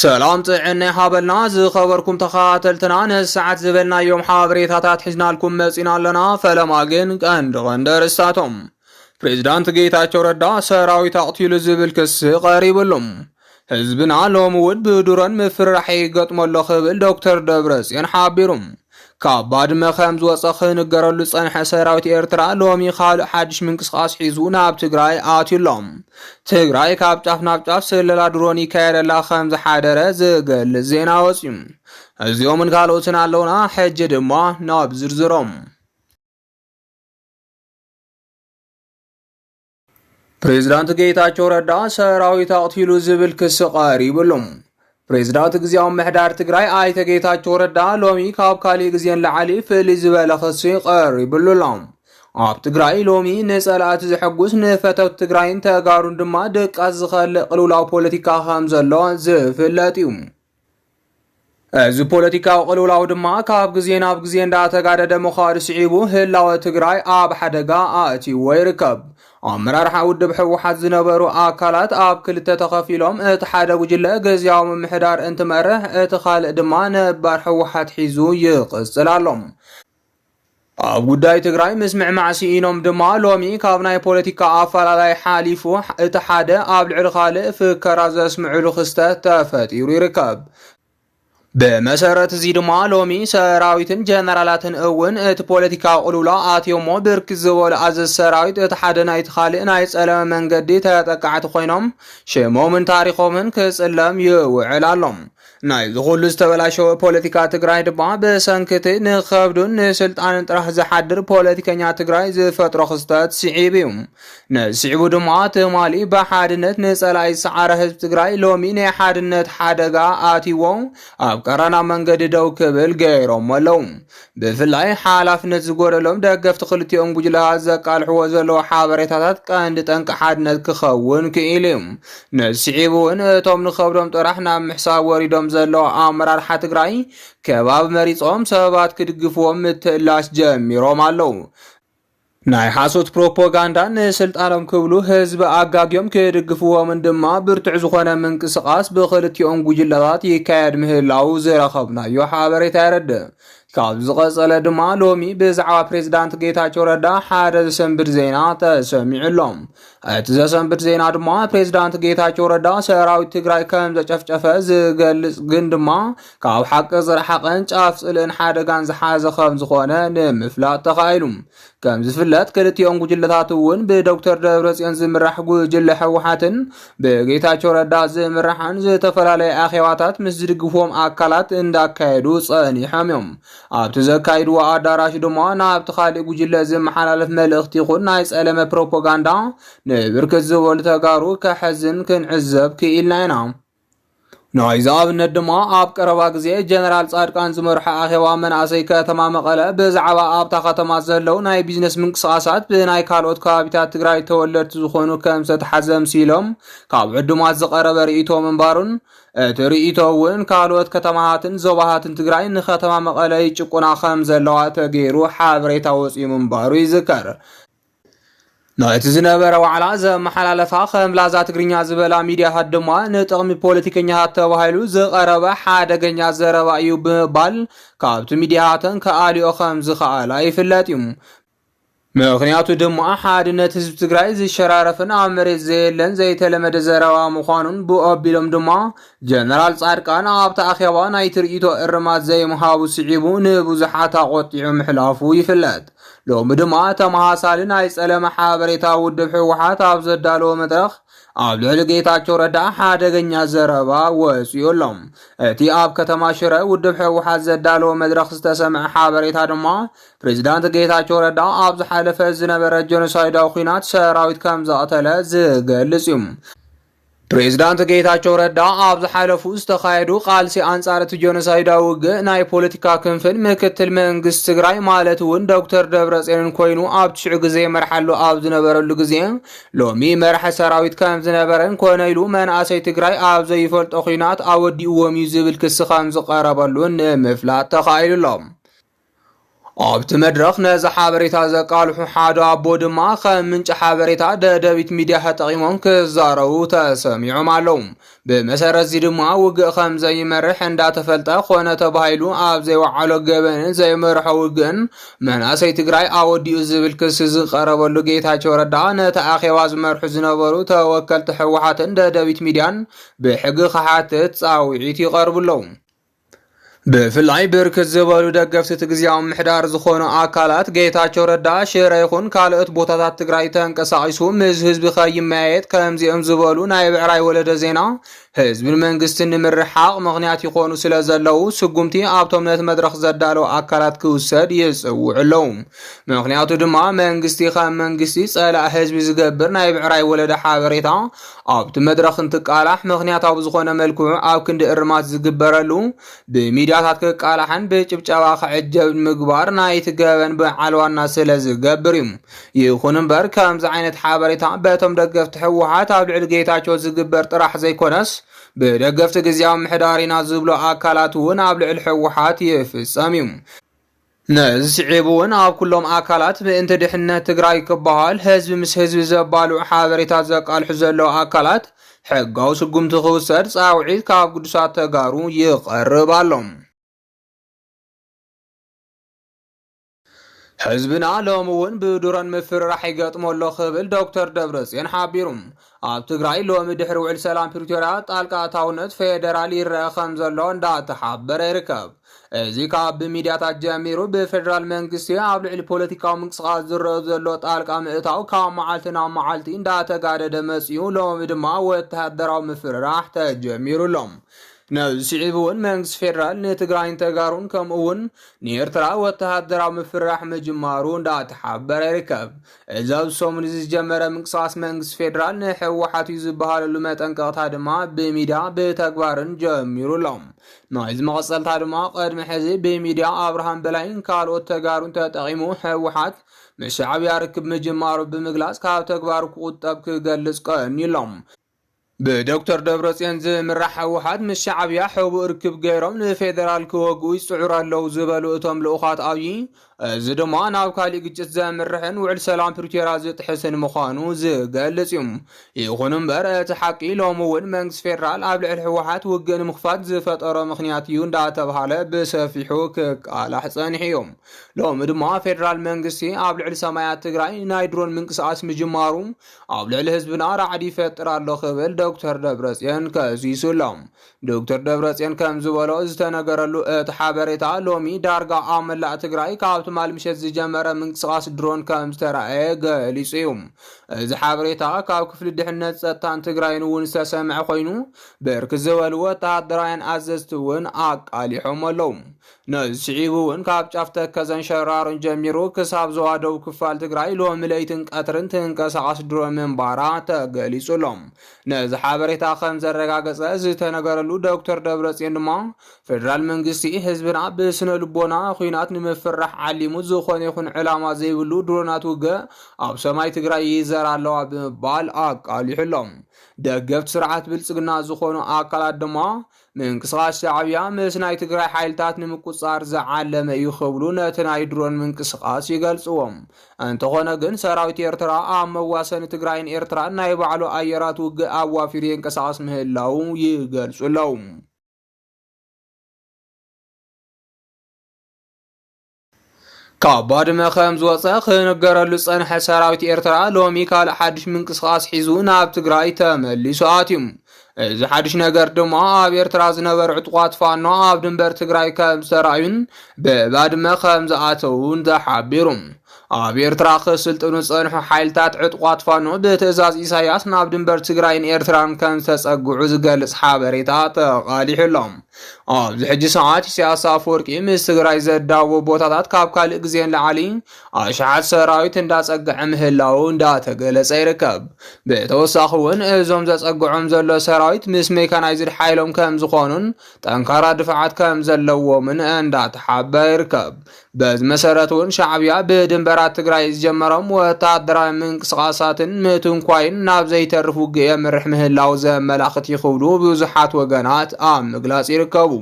سلام ጥዕና ሃበልና ዝኸበርኩም ተኸታተልትና ንሰዓት ዝበልና ዮም ሓበሬታታት ሒዝናልኩም መፂና ኣለና። ፈለማ ግን ቀንዲ ርእሳቶም ፕሬዝዳንት ጌታቸው ረዳ ሰራዊት ኣቕቲሉ ዝብል ክስ ቀሪብሎም ህዝብና ሎሚ እውን ብድሮን ምፍርራሕ ይገጥመሎ ክብል ዶክተር ደብረጽዮን ሓቢሮም ካብ ባድመ ከም ዝወፀ ክንገረሉ ፀንሐ ሰራዊት ኤርትራ ሎሚ ካልእ ሓድሽ ምንቅስቃስ ሒዙ ናብ ትግራይ ኣትዩሎም ትግራይ ካብ ጫፍ ናብ ጫፍ ስለላ ድሮን ይካየደላ ከም ዝሓደረ ዝገልጽ ዜና ወፂኡ እዚኦምን ካልኦትን ኣለውና ሕጂ ድማ ናብ ዝርዝሮም ፕሬዝዳንት ጌታቸው ረዳ ሰራዊት ኣቕቲሉ ዝብል ክስ ቀሪብሎም ፕሬዝዳንት ግዚያዊ ምሕዳር ትግራይ ኣይተ ጌታቸው ረዳ ሎሚ ካብ ካሊእ ግዜን ላዕሊ ፍልይ ዝበለ ክሲ ቀሪብሎም ኣብ ትግራይ ሎሚ ንጸላእቲ ዝሕጉስ ንፈተውት ትግራይን ተጋሩን ድማ ደቃስ ዝኸልእ ቅልውላው ፖለቲካ ከም ዘሎ ዝፍለጥ እዩ እዚ ፖለቲካዊ ቅልውላው ድማ ካብ ግዜ ናብ ግዜ እንዳተጋደደ ምዃዱ ስዒቡ ህላወ ትግራይ ኣብ ሓደጋ ኣእትይዎ ይርከብ ኣመራርሓ ውድብ ሕወሓት ዝነበሩ ኣካላት ኣብ ክልተ ተኸፊሎም እቲ ሓደ ጉጅለ ግዚያዊ ምምሕዳር እንትመርሕ እቲ ካልእ ድማ ነባር ሕወሓት ሒዙ ይቕፅል ኣሎ ኣብ ጉዳይ ትግራይ ምስ ምዕማዕሲ ኢኖም ድማ ሎሚ ካብ ናይ ፖለቲካ ኣፈላላይ ሓሊፉ እቲ ሓደ ኣብ ልዕሊ ካልእ ፍከራ ዘስምዕሉ ክስተት ተፈጢሩ ይርከብ በመሰረት እዚ ድማ ሎሚ ሰራዊትን ጀነራላትን እውን እቲ ፖለቲካዊ ቅልውላው ኣትዮሞ ብርክት ዝበሉ ኣዘዝ ሰራዊት እቲ ሓደ ናይቲ ካልእ ናይ ፀለመ መንገዲ ተጠቃዕቲ ኮይኖም ሽሞምን ታሪኾምን ክፅለም ይውዕል ኣሎም ናይ ዝኹሉ ዝተበላሸወ ፖለቲካ ትግራይ ድማ ብሰንኪቲ ንከብዱን ንስልጣንን ጥራሕ ዝሓድር ፖለቲከኛ ትግራይ ዝፈጥሮ ክስተት ስዒብ እዩ ነስዒቡ ድማ ትማሊ ብሓድነት ንፀላኢ ሰዓረ ህዝቢ ትግራይ ሎሚ ናይ ሓድነት ሓደጋ ኣትይዎ ኣብ ቀረና መንገዲ ደው ክብል ገይሮም ኣለው ብፍላይ ሓላፍነት ዝጎደሎም ደገፍቲ ክልቲኦም ጉጅለታት ዘቃልሕዎ ዘለዎ ሓበሬታታት ቀንዲ ጠንቂ ሓድነት ክኸውን ክኢሉ እዩ ነስዒቡ እውን እቶም ንከብዶም ጥራሕ ናብ ምሕሳብ ወሪዶም ዘለዎ ኣመራርሓ ትግራይ ከባቢ መሪፆም ሰባት ክድግፍዎም ምትእላስ ጀሚሮም ኣለው ናይ ሓሶት ፕሮፓጋንዳ ንስልጣኖም ክብሉ ህዝቢ ኣጋግዮም ክድግፍዎምን ድማ ብርቱዕ ዝኾነ ምንቅስቃስ ብክልቲኦም ጉጅለታት ይካየድ ምህላው ዝረኸብናዮ ሓበሬታ ይረድእ ካብ ዝቐፀለ ድማ ሎሚ ብዛዕባ ፕሬዝዳንት ጌታቸው ረዳ ሓደ ዘሰንብድ ዜና ተሰሚዑሎም እቲ ዘሰንብድ ዜና ድማ ፕሬዝዳንት ጌታቸው ረዳ ሰራዊት ትግራይ ከም ዘጨፍጨፈ ዝገልጽ ግን ድማ ካብ ሓቂ ዝረሓቐን ጫፍ ጽልእን ሓደጋን ዝሓዘ ከም ዝኾነ ንምፍላጥ ተኻኢሉ ከም ዝፍለጥ ክልቲኦም ጉጅለታት እውን ብዶክተር ደብረጽዮን ዝምራሕ ጉጅለ ሕወሓትን ብጌታቸው ረዳ ዝምራሕን ዝተፈላለየ ኣኼባታት ምስ ዝድግፎም ኣካላት እንዳካየዱ ጸኒሖም እዮም ኣብቲ ዘካይድዎ ኣዳራሽ ድማ ናብቲ ካልእ ጉጅለ ዝመሓላለፍ መልእኽቲ ይኹን ናይ ጸለመ ፕሮፓጋንዳ ንብርክት ዝበሉ ተጋሩ ከሕዝን ክንዕዘብ ክኢልና ኢና ናይ ዝኣብነት ድማ ኣብ ቀረባ ግዜ ጀነራል ጻድቃን ዝመርሖ ኣኼባ መናእሰይ ከተማ መቐለ ብዛዕባ ኣብታ ከተማ ዘለው ናይ ቢዝነስ ምንቅስቃሳት ብናይ ካልኦት ከባቢታት ትግራይ ተወለድቲ ዝኾኑ ከም ዝተሓዘ ምሲሎም ካብ ዕዱማት ዝቐረበ ርእይቶም እምባሩን እቲ ርእይቶ እውን ካልኦት ከተማታትን ዞባታትን ትግራይ ንከተማ መቐለ ይጭቁና ከም ዘለዋ ተገይሩ ሓበሬታ ወፂኡ ምንባሩ ይዝከር ናይቲ ዝነበረ ዋዕላ ዘመሓላለፋ ከም ላዛ ትግርኛ ዝበላ ሚድያታት ድማ ንጥቕሚ ፖለቲከኛታት ተባሂሉ ዝቐረበ ሓደገኛ ዘረባ እዩ ብምባል ካብቲ ሚድያታትን ከኣልዮ ከም ዝኸኣላ ይፍለጥ እዩ ምክንያቱ ድማ ሓድነት ህዝቢ ትግራይ ዝሸራረፍን ኣብ መሬት ዘየለን ዘይተለመደ ዘረባ ምዃኑን ብኣቢሎም ድማ ጀነራል ጻድቃን ኣብቲ ኣኼባ ናይ ትርኢቶ እርማት ዘይምሃቡ ስዒቡ ንብዙሓት ኣቆጢዑ ምሕላፉ ይፍለጥ ሎሚ ድማ ተመሃሳሊ ናይ ጸለመ ሓበሬታ ውድብ ሕወሓት ኣብ ዘዳለዎ መድረኽ ኣብ ልዕሊ ጌታቸው ረዳ ሓደገኛ ዘረባ ወፂኡሎም እቲ ኣብ ከተማ ሽረ ውድብ ሕወሓት ዘዳለዎ መድረኽ ዝተሰምዐ ሓበሬታ ድማ ፕሬዝዳንት ጌታቸው ረዳ ኣብ ዝሓለፈ ዝነበረ ጀኖሳይዳዊ ኩናት ሰራዊት ከም ዘቐተለ ዝገልጽ እዩ ፕሬዝዳንት ጌታቸው ረዳ ኣብ ዝሓለፉ ዝተኻየዱ ቃልሲ ኣንጻር እቲ ጀኖሳይዳዊ ውግእ ናይ ፖለቲካ ክንፍን ምክትል መንግስቲ ትግራይ ማለት እውን ዶክተር ደብረጽዮን ኮይኑ ኣብ ትሽዑ ግዜ መርሓሉ ኣብ ዝነበረሉ ግዜ ሎሚ መርሐ ሰራዊት ከም ዝነበረን ኮነ ኢሉ መናእሰይ ትግራይ ኣብ ዘይፈልጦ ኩናት ኣወዲእዎም እዩ ዝብል ክሲ ከም ዝቐረበሉን ንምፍላጥ ተኻኢሉሎም ኣብቲ መድረኽ ነዚ ሓበሬታ ዘቃልሑ ሓደ ኣቦ ድማ ከም ምንጪ ሓበሬታ ደደቢት ሚድያ ተጠቒሞም ክዛረቡ ተሰሚዖም ኣለዉ። ብመሰረት እዚ ድማ ውግእ ከም ዘይመርሕ እንዳተፈልጠ ኮነ ተባሂሉ ኣብ ዘይወዓሎ ገበንን ዘይመርሖ ውግእን መናእሰይ ትግራይ ኣወዲኡ ዝብል ክስ ዝቐረበሉ ጌታቸው ረዳ ነቲ ኣኼባ ዝመርሑ ዝነበሩ ተወከልቲ ሕወሓትን ደደቢት ሚድያን ብሕጊ ክሓትት ፃውዒት ይቐርብሎም። ብፍላይ ብርክት ዝበሉ ደገፍቲ ግዚያዊ ምሕዳር ዝኾኑ ኣካላት ጌታቸው ረዳ ሽረ ይኹን ካልኦት ቦታታት ትግራይ ተንቀሳቒሱ ምስ ህዝቢ ከይመያየጥ ከምዚኦም ዝበሉ ናይ ብዕራይ ወለደ ዜና ህዝብን መንግስትን ንምርሓቕ ምኽንያት ይኾኑ ስለ ዘለው ስጉምቲ ኣብቶም ነቲ መድረኽ ዘዳለው ኣካላት ክውሰድ ይፅውዑ ኣለዉ። ምክንያቱ ድማ መንግስቲ ከም መንግስቲ ፀላእ ህዝቢ ዝገብር ናይ ብዕራይ ወለደ ሓበሬታ ኣብቲ መድረኽ እንትቃላሕ ምክንያታዊ ዝኾነ መልክዑ ኣብ ክንዲ እርማት ዝግበረሉ ብሚድያታት ክቃላሕን ብጭብጨባ ክዕጀብ ምግባር ናይቲ ገበን ብዓልዋና ስለ ዝገብር እዩ። ይኹን እምበር ከምዚ ዓይነት ሓበሬታ በቶም ደገፍቲ ሕወሓት ኣብ ልዕሊ ጌታቸው ዝግበር ጥራሕ ዘይኮነስ ብደገፍቲ ግዚያዊ ምሕዳር ኢና ዝብሎ ኣካላት እውን ኣብ ልዕሊ ሕወሓት ይፍጸም እዩ። ነዚ ስዒቡ እውን ኣብ ኩሎም ኣካላት ብእንተ ድሕነት ትግራይ ክበሃል ህዝቢ ምስ ህዝቢ ዘባልዑ ሓበሬታት ዘቃልሑ ዘለዉ ኣካላት ሕጋዊ ስጉምቲ ክውሰድ ፃውዒት ካብ ቅዱሳት ተጋሩ ይቐርብ ኣሎም። ህዝብና ሎሚ እውን ብዱረን ምፍርራሕ ይገጥሞ ኣሎ ክብል ዶክተር ደብረጽዮን ሓቢሩ። ኣብ ትግራይ ሎሚ ድሕሪ ውዕል ሰላም ፕሪቶርያ ጣልቃ ኣታውነት ፌደራል ይረአ ከም ዘሎ እንዳተሓበረ ይርከብ። እዚ ካብ ብሚድያታት ጀሚሩ ብፌደራል መንግስቲ ኣብ ልዕሊ ፖለቲካዊ ምንቅስቃስ ዝረአ ዘሎ ጣልቃ ምእታው ካብ መዓልቲ ናብ መዓልቲ እንዳተጋደደ መፅኡ ሎሚ ድማ ወተሃደራዊ ምፍርራሕ ተጀሚሩሎም። ነዚ ስዒቡ እውን መንግስቲ ፌደራል ንትግራይን ተጋሩን ከምኡ እውን ንኤርትራ ወተሃደራዊ ምፍርራሕ ምጅማሩ እንዳተሓበረ ይርከብ። እዚ ኣብ ሰሙን ዝጀመረ ምንቅስቃስ መንግስቲ ፌደራል ንሕወሓት እዩ ዝበሃለሉ መጠንቀቕታ ድማ ብሚድያ ብተግባርን ጀሚሩሎም። ናይዚ መቐፀልታ ድማ ቀድሚ ሕዚ ብሚድያ ኣብርሃም በላይን ካልኦት ተጋሩን ተጠቒሙ ሕወሓት ምስ ሻዕብያ ርክብ ምጅማሩ ብምግላጽ ካብ ተግባሩ ክቁጠብ ክገልጽ ቀኒሎም። ብዶክተር ደብረጽዮን ዝምራሕ ሕወሓት ምስ ሻዕብያ ሕቡእ ርክብ ገይሮም ንፌደራል ክወግኡ ይፅዑሩ ኣለዉ ዝበሉ እቶም ልኡኻት ኣብዪ እዚ ድማ ናብ ካሊእ ግጭት ዘምርሕን ውዕል ሰላም ፕሪቶርያ ዝጥሕስን ምዃኑ ዝገልጽ እዩ። ይኹን እምበር እቲ ሓቂ ሎሚ እውን መንግስቲ ፌደራል ኣብ ልዕሊ ሕወሓት ውግእ ንምኽፋት ዝፈጠሮ ምኽንያት እዩ እንዳተባሃለ ብሰፊሑ ክቃላሕ ፀኒሑ እዮም። ሎሚ ድማ ፌደራል መንግስቲ ኣብ ልዕሊ ሰማያት ትግራይ ናይ ድሮን ምንቅስቃስ ምጅማሩ ኣብ ልዕሊ ህዝብና ራዕዲ ይፈጥር ኣሎ ክብል ዶክተር ደብረጽዮን ከሲሱሎም። ዶክተር ደብረጽዮን ከም ዝበሎ ዝተነገረሉ እቲ ሓበሬታ ሎሚ ዳርጋ ኣብ መላእ ትግራይ ካብቲ ማልምሸት ዝጀመረ ምንቅስቃስ ድሮን ከም ዝተረኣየ ገሊጹ እዩ። እዚ ሓበሬታ ካብ ክፍሊ ድሕነት ጸጥታን ትግራይን እውን ዝተሰምዐ ኮይኑ ብርክት ዝበሉ ወተሃደራውያን ኣዘዝቲ እውን ኣቃሊሖም ኣለዉ። ነዚ ስዒቡ እውን ካብ ጫፍ ተከዘን ሸራሮን ጀሚሩ ክሳብ ዞባ ደቡብ ክፋል ትግራይ ሎሚ ለይትን ቀትርን ትንቀሳቐስ ድሮን ምንባራ ተገሊጹሎም። ነዚ ሓበሬታ ከም ዘረጋገፀ ዝተነገረሉ ዶክተር ደብረጽዮን ድማ ፌደራል መንግስቲ ህዝብና ብስነ ልቦና ኩናት ንምፍራሕ ዓሊሙ ዝኾነ ይኹን ዕላማ ዘይብሉ ድሮናት ውግእ ኣብ ሰማይ ትግራይ ይዘራ ኣለዋ ብምባል ኣቃሊሑሎም። ደገፍቲ ስርዓት ብልጽግና ዝኾኑ ኣካላት ድማ ምንቅስቃስ ሻዕብያ ምስ ናይ ትግራይ ሓይልታት ንምቁፅጻር ዝዓለመ እዩ ክብሉ ነቲ ናይ ድሮን ምንቅስቃስ ይገልጽዎም። እንተኾነ ግን ሰራዊት ኤርትራ ኣብ መዋሰኒ ትግራይን ኤርትራን ናይ ባዕሉ ኣየራት ውግእ ኣዋፊሩ የንቀሳቐስ ምህላው ይገልጹ ኣለዉ። ካብ ባድመ ከም ዝወፀ ክነገረሉ ፀንሐ ሰራዊት ኤርትራ ሎሚ ካልእ ሓድሽ ምንቅስቃስ ሒዙ ናብ ትግራይ ተመሊሱ ኣትዩ። እዚ ሓድሽ ነገር ድማ ኣብ ኤርትራ ዝነበሩ ዕጡቋት ፋኖ ኣብ ድንበር ትግራይ ከም ዝተረኣዩን ብባድመ ከም ዝኣተውን ተሓቢሩ። ኣብ ኤርትራ ክስልጥኑ ዝፀንሑ ሓይልታት ዕጡቋት ፋኖ ብትእዛዝ ኢሳያስ ናብ ድንበር ትግራይን ኤርትራን ከም ዝተፀግዑ ዝገልጽ ሓበሬታ ተቃሊሑሎም። ኣብዚ ሕጂ ሰዓት ኢሳያስ ኣፈወርቂ ምስ ትግራይ ዘዳዎ ቦታታት ካብ ካልእ ግዜን ላዕሊ ኣሽሓት ሰራዊት እንዳፀግዐ ምህላው እንዳተገለጸ ይርከብ። ብተወሳኺ እውን እዞም ዘፀግዖም ዘሎ ሰራዊት ምስ ሜካናይዝድ ሓይሎም ከም ዝኾኑን ጠንካራ ድፍዓት ከም ዘለዎምን እንዳተሓበረ ይርከብ። በዚ መሰረት እውን ሻዕብያ ብድንበራት ትግራይ ዝጀመሮም ወተሃደራዊ ምንቅስቃሳትን ምትንኳይን ናብ ዘይተርፍ ውግእ የምርሕ ምህላው ዘመላኽት ይኽብሉ ብዙሓት ወገናት ኣብ ምግላጽ ይርከቡ። ይርከቡ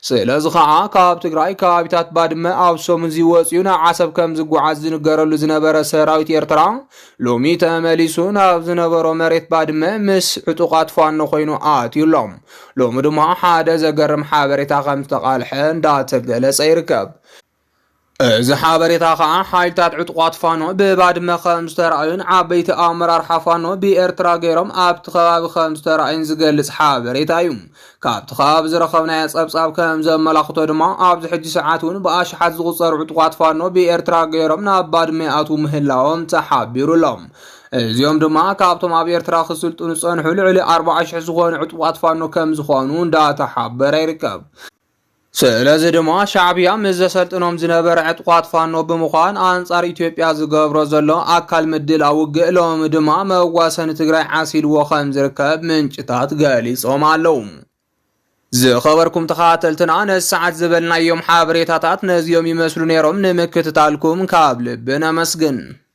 ስለዚ ከዓ ካብ ትግራይ ከባቢታት ባድመ ኣብ ሰሙን ዝወፅዩ ናብ ዓሰብ ከም ዝጓዓዝ ዝንገረሉ ዝነበረ ሰራዊት ኤርትራ ሎሚ ተመሊሱ ናብ ዝነበሮ መሬት ባድመ ምስ ዕጡቃት ፋኖ ኮይኑ ኣትዩሎም ሎሚ ድማ ሓደ ዘገርም ሓበሬታ ከም ዝተቃልሐ እንዳተገለጸ ይርከብ እዚ ሓበሬታ ከዓ ሓይልታት ዕጡቃት ፋኖ ብባድመ ከም ዝተረኣዩን ዓበይቲ ኣመራርሓ ፋኖ ብኤርትራ ገይሮም ኣብቲ ከባቢ ከም ዝተረኣዩን ዝገልጽ ሓበሬታ እዩ ካብቲ ከባቢ ዝረኸብናዮ ጸብጻብ ከም ዘመላኽቶ ድማ ኣብዚ ሕጂ ሰዓት እውን ብኣሽሓት ዝቑጸሩ ዕጡቃት ፋኖ ብኤርትራ ገይሮም ናብ ባድመ ኣትው ምህላዎም ተሓቢሩሎም እዚኦም ድማ ካብቶም ኣብ ኤርትራ ክስልጡኑ ዝጸንሑ ልዕሊ 40,000 ዝኾኑ ዕጡቃት ፋኖ ከም ዝኾኑ እንዳተሓበረ ይርከብ ስለዚ ድማ ሻዕብያ ምስ ዘሰልጥኖም ዝነበረ ዕጡቃት ፋኖ ብምዃን ኣንጻር ኢትዮጵያ ዝገብሮ ዘሎ ኣካል ምድላው ውግእ ሎሚ ድማ መዋሰኒ ትግራይ ዓሲልዎ ከም ዝርከብ ምንጭታት ገሊጾም ኣለዉ ዝኸበርኩም ተኸታተልትና ነዚ ሰዓት ዝበልናዮም ሓበሬታታት ነዚኦም ይመስሉ ነይሮም ንምክትታልኩም ካብ ልቢ ነመስግን